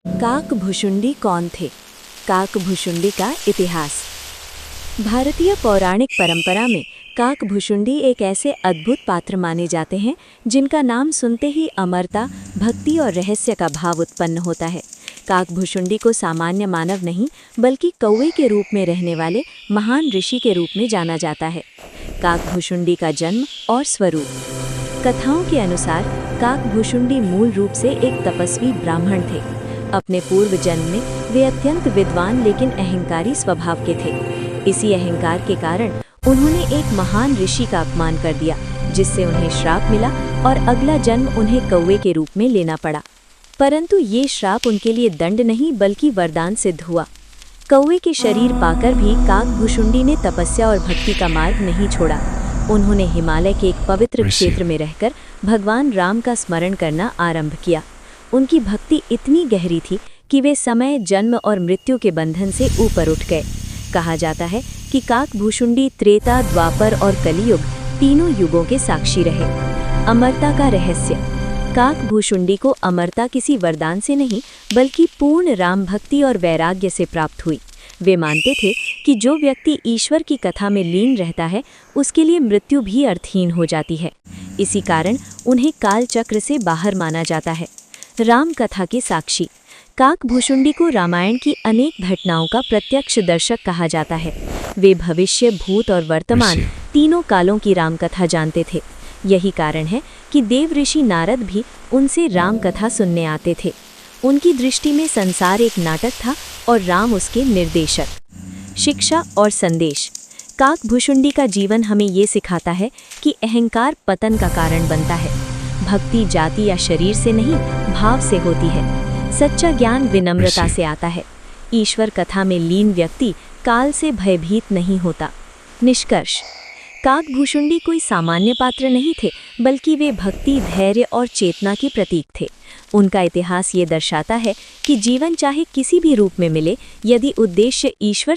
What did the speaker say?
काकभुशुंडी कौन थे? काकभुशुंडी का इतिहास। भारतीय पौराणिक परंपरा में काकभुशुंडी एक ऐसे अद्भुत पात्र माने जाते हैं जिनका नाम सुनते ही अमरता, भक्ति और रहस्य का भाव उत्पन्न होता है। काकभुशुंडी को सामान्य मानव नहीं बल्कि कौवे के रूप में रहने वाले महान ऋषि के रूप में जाना जाता है। काकभुशुंडी का जन्म और स्वरूप। कथाओं के अनुसार काकभुशुंडी मूल रूप से एक तपस्वी ब्राह्मण थे। अपने पूर्व जन्म में वे अत्यंत विद्वान लेकिन अहंकारी स्वभाव के थे। इसी अहंकार के कारण उन्होंने एक महान ऋषि का अपमान कर दिया, जिससे उन्हें श्राप मिला और अगला जन्म उन्हें कौवे के रूप में लेना पड़ा। परंतु ये श्राप उनके लिए दंड नहीं बल्कि वरदान सिद्ध हुआ। कौवे के शरीर पाकर भी काकभुशुंडी ने तपस्या और भक्ति का मार्ग नहीं छोड़ा। उन्होंने हिमालय के एक पवित्र क्षेत्र में रहकर भगवान राम का स्मरण करना आरंभ किया। उनकी भक्ति इतनी गहरी थी कि वे समय, जन्म और मृत्यु के बंधन से ऊपर उठ गए। कहा जाता है कि काकभुशुंडी त्रेता, द्वापर और कलियुग तीनों युगों के साक्षी रहे। अमरता का रहस्य। काकभुशुंडी को अमरता किसी वरदान से नहीं बल्कि पूर्ण राम भक्ति और वैराग्य से प्राप्त हुई। वे मानते थे कि जो व्यक्ति ईश्वर की कथा में लीन रहता है उसके लिए मृत्यु भी अर्थहीन हो जाती है। इसी कारण उन्हें काल चक्र से बाहर माना जाता है। राम कथा के साक्षी। काकभुशुंडी को रामायण की अनेक घटनाओं का प्रत्यक्ष दर्शक कहा जाता है। वे भविष्य, भूत और वर्तमान तीनों कालों की राम कथा जानते थे। यही कारण है कि देव ऋषि नारद भी उनसे राम कथा सुनने आते थे। उनकी दृष्टि में संसार एक नाटक था और राम उसके निर्देशक। शिक्षा और संदेश। काकभुशुंडी का जीवन हमें ये सिखाता है कि अहंकार पतन का कारण बनता है। भक्ति जाति या शरीर से नहीं, भाव से होती है। सच्चा ज्ञान विनम्रता से आता है। ईश्वर कथा में लीन व्यक्ति काल से भयभीत नहीं होता। निष्कर्ष। काकभुशुंडी कोई सामान्य पात्र नहीं थे बल्कि वे भक्ति, धैर्य और चेतना के प्रतीक थे। उनका इतिहास ये दर्शाता है कि जीवन चाहे किसी भी रूप में मिले, यदि उद्देश्य ईश्वर